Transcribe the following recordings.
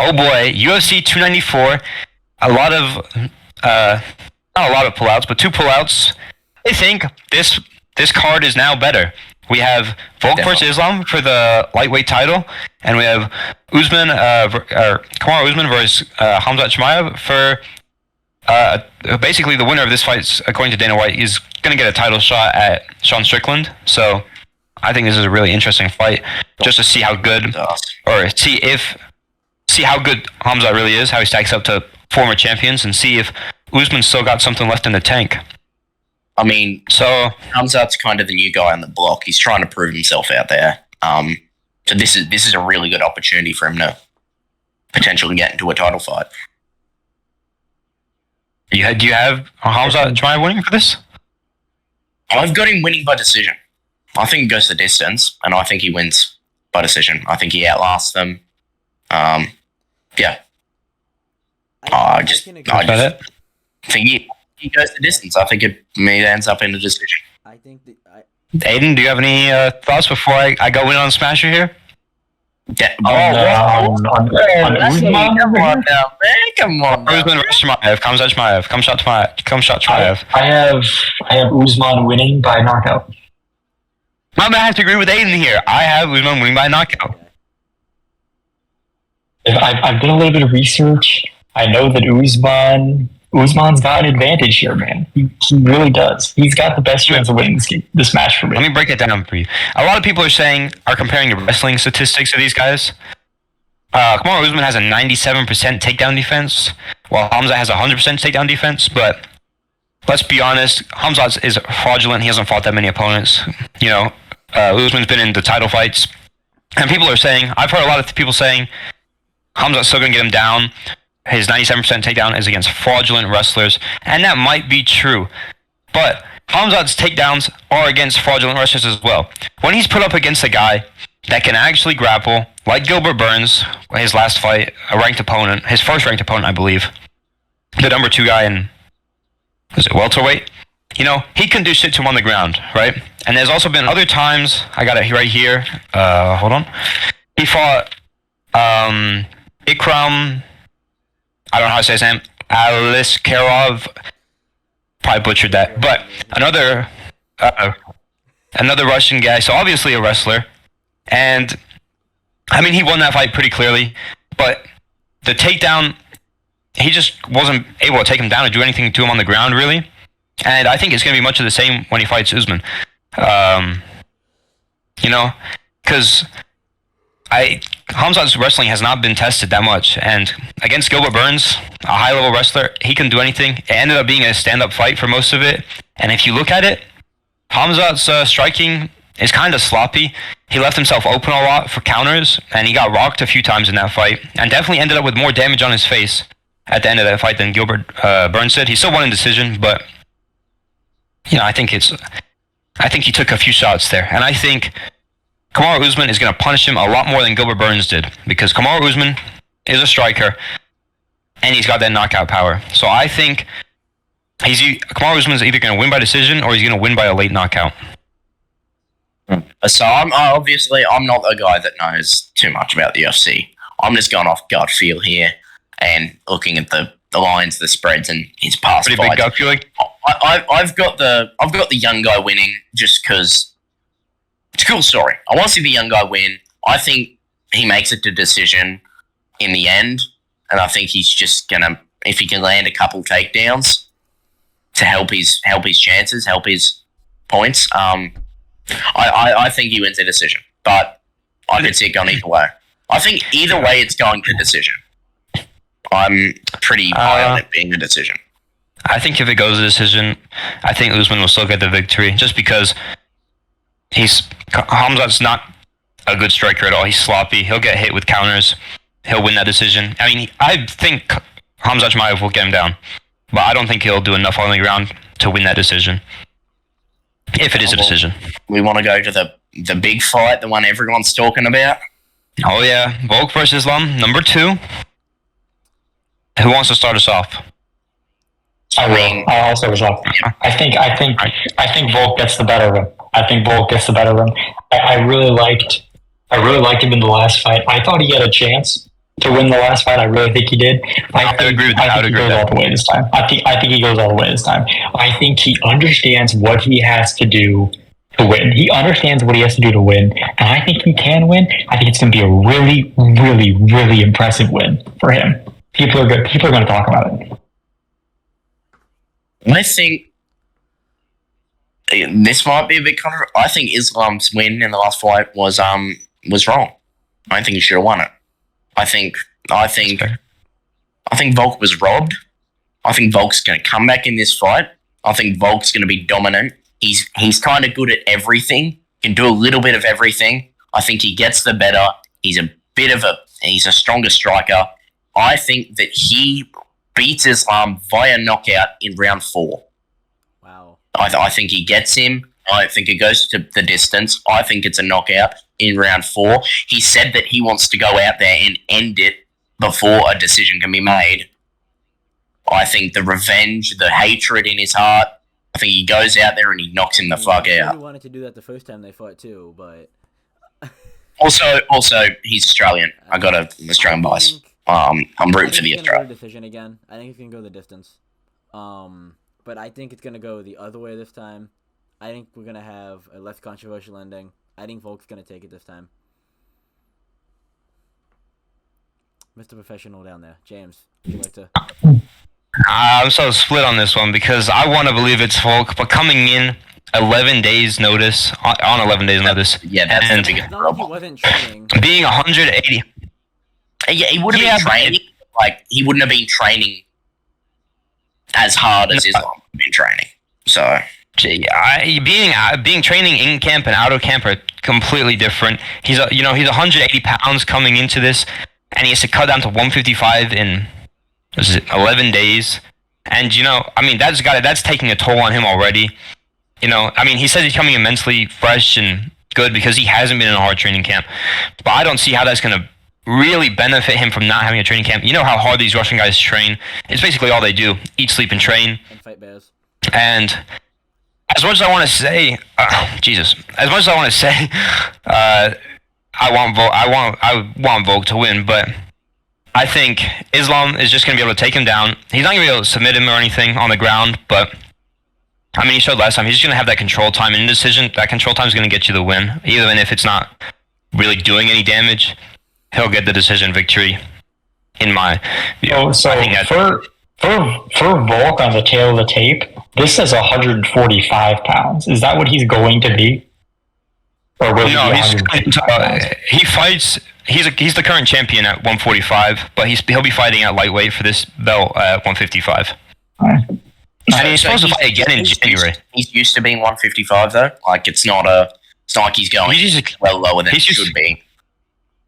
Oh boy, UFC 294. A lot of, not a lot of pullouts, but two pullouts. I think this card is now better. We have Volk versus Islam for the lightweight title, and we have Kamaru Usman versus Khamzat Chimaev for basically the winner of this fight, according to Dana White, is going to get a title shot at Sean Strickland. So I think this is a really interesting fight, just to see how good, or see how good Khamzat really is, how he stacks up to former champions, and see if Usman's still got something left in the tank. I mean, so Khamzat's kind of the new guy on the block. He's trying to prove himself out there. So this is a really good opportunity for him to potentially get into a title fight. Do you have Khamzat Chimaev winning for this? I've got him winning by decision. I think he goes the distance, and I think he wins by decision. I think he outlasts them. Yeah. I just think he goes the distance. I think it may ends up in a decision. I think Aiden, do you have any thoughts before I go in on Smasher here? Come on now, man. Come on. Usman versus Chimaev. Khamzat Chimaev. I have Usman winning by knockout. I'm gonna have to agree with Aiden here. I have Usman winning by knockout. I've done a little bit of research. I know that Usman's got an advantage here, man. He really does. He's got the best chance of winning this match for me. Let me break it down for you. A lot of people are comparing the wrestling statistics of these guys. Kamaru Usman has a 97% takedown defense, while Khamzat has a 100% takedown defense. But let's be honest, Khamzat is fraudulent. He hasn't fought that many opponents. Usman's been in the title fights, and people are saying, I've heard a lot of people saying, Khamzat's still going to get him down. His 97% takedown is against fraudulent wrestlers, and that might be true. But Khamzat's takedowns are against fraudulent wrestlers as well. When he's put up against a guy that can actually grapple, like Gilbert Burns, his last fight, his first ranked opponent, I believe, the number 2 guy in, was it welterweight? He can do shit to him on the ground, right? And there's also been other times, I got it right here, hold on. He fought Ikram, I don't know how to say his name, Aliskerov, probably butchered that, but another Russian guy, so obviously a wrestler, and I mean, he won that fight pretty clearly, but the takedown, he just wasn't able to take him down or do anything to him on the ground, really, and I think it's going to be much of the same when he fights Usman, because Khamzat's wrestling has not been tested that much, and against Gilbert Burns, a high-level wrestler, he can do anything. It ended up being a stand-up fight for most of it, and if you look at it, Khamzat's striking is kind of sloppy. He left himself open a lot for counters, and he got rocked a few times in that fight, and definitely ended up with more damage on his face at the end of that fight than Gilbert Burns did. He still won in decision, but I think he took a few shots there, and I think Kamaru Usman is going to punish him a lot more than Gilbert Burns did, because Kamaru Usman is a striker, and he's got that knockout power. So I think Kamaru Usman is either going to win by decision or he's going to win by a late knockout. So I'm not the guy that knows too much about the UFC. I'm just going off gut feel here and looking at the lines, the spreads, and his past Pretty fights. big gut feeling. I've got the young guy winning just because it's a cool story. I want to see the young guy win. I think he makes it to decision in the end, and I think he's just gonna, if he can land a couple takedowns to help his chances, help his points. I think he wins a decision, but I could see it going either way. I think either way it's going to decision. I'm pretty high on it being a decision. I think if it goes to decision, I think Usman will still get the victory, just because Khamzat's not a good striker at all. He's sloppy. He'll get hit with counters. He'll win that decision. I mean, I think Khamzat Chimaev will get him down, but I don't think he'll do enough on the ground to win that decision, if it is a decision. We want to go to the big fight, the one everyone's talking about. Oh yeah, Volk versus Islam, number 2. Who wants to start us off? I'll start us off. I think Volk gets the better of him. I really liked him in the last fight. I thought he had a chance. to win the last fight. I really think he did. I think he goes all the way this time. I think he goes all the way this time. I think he understands what he has to do to win. He understands what he has to do to win, and I think he can win. I think it's going to be a really, really, really impressive win for him. People are good. People are going to talk about it. I think this might be a bit controversial. I think Islam's win in the last fight was wrong. I don't think he should have won it. I think Volk was robbed. I think Volk's going to come back in this fight. I think Volk's going to be dominant. He's kind of good at everything. Can do a little bit of everything. I think he gets the better. He's a stronger striker. I think that he beats Islam via knockout in round 4. Wow. I think he gets him. I think it goes to the distance. I think it's a knockout in round 4. He said that he wants to go out there and end it before a decision can be made. I think the revenge, the hatred in his heart, I think he goes out there and he knocks him the fuck out. He wanted to do that the first time they fought too, but... Also, he's Australian. I got an Australian bias. I'm rooting for the Australian. Decision again. I think it's gonna go the distance. But I think it's gonna go the other way this time. I think we're gonna have a less controversial ending. I think Volk's gonna take it this time. Mr. Professional down there, James, would you like to? I'm so split on this one because I want to believe it's Volk, but coming in 11 days notice on 11 days notice, that's the biggest problem. He wasn't training. Being 180. Yeah, he would have been training. Like he wouldn't have been training as hard as Islam had been training. So being training in camp and out of camp are completely different. He's 180 pounds coming into this, and he has to cut down to 155 in 11 days. And that's taking a toll on him already. He says he's coming in mentally fresh and good because he hasn't been in a hard training camp. But I don't see how that's gonna really benefit him from not having a training camp. You know how hard these Russian guys train. It's basically all they do: eat, sleep, and train. And fight bears. And as much as I want to say, I want Volk to win, but I think Islam is just going to be able to take him down. He's not going to be able to submit him or anything on the ground, but he showed last time. He's just going to have that control time in decision. That control time is going to get you the win, even if it's not really doing any damage. He'll get the decision victory. In my view. For Volk on the tail of the tape, this says 145 pounds. Is that what he's going to be? Or will he fights. He's the current champion at 145, but he'll be fighting at lightweight for this belt at 155. Right. And he's supposed to fight again in January. He's used to being 155 though. Like it's not like he's going well lower than he should be.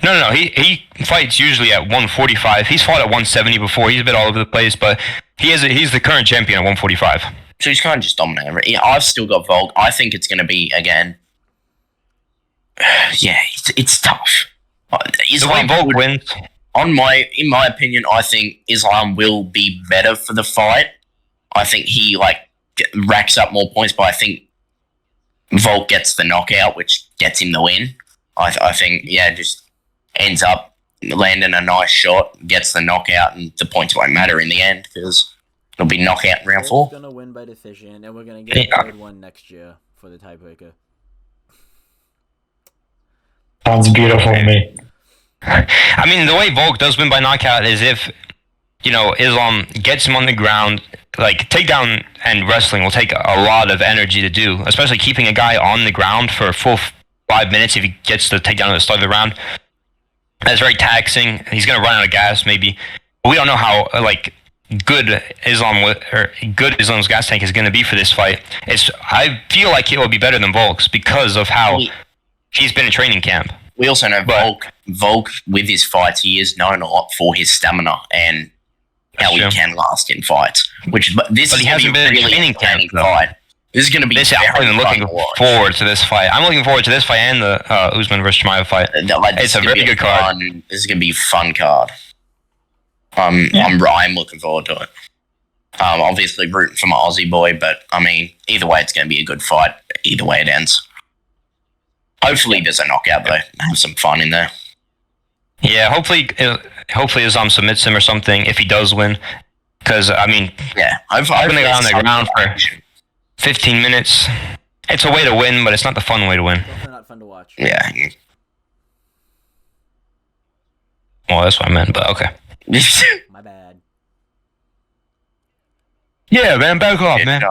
No. He fights usually at 145. He's fought at 170 before. He's a bit all over the place, but he's the current champion at 145. So he's kind of just dominating. I've still got Volk. I think it's going to be again. Yeah, it's tough. Islam Volk wins. In my opinion, I think Islam will be better for the fight. I think he racks up more points, but I think Volk gets the knockout, which gets him the win. I think just ends up landing a nice shot, gets the knockout, and the points won't matter in the end because it'll be knockout in round 4. We're gonna win by decision, and we're gonna get a third one next year for the tiebreaker. Sounds beautiful to me. The way Volk does win by knockout is if Islam gets him on the ground. Like takedown and wrestling will take a lot of energy to do, especially keeping a guy on the ground for a full 5 minutes if he gets the takedown at the start of the round. That's very taxing. He's gonna run out of gas maybe. We don't know how good Islam's gas tank is gonna be for this fight. I feel like it will be better than Volk's because of how he's been in training camp. We also know Volk with his fights, he is known a lot for his stamina and how he can last in fights. But he hasn't been in training camp fight. This is going to be I'm looking forward to this fight. I'm looking forward to this fight and the Usman versus Chimaev fight. It's a very good card. This is going to be a fun card. I'm looking forward to it. Obviously rooting for my Aussie boy, but either way, it's going to be a good fight. Either way it ends. Hopefully there's a knockout though. Have some fun in there. Yeah, hopefully Islam submits him or something if he does win. Because I mean, Yeah, having the guy on the ground for 15 minutes, it's a way to win, but it's not the fun way to win. Definitely not fun to watch. Yeah. Well, that's what I meant, but okay. My bad. Yeah, man, back off, man.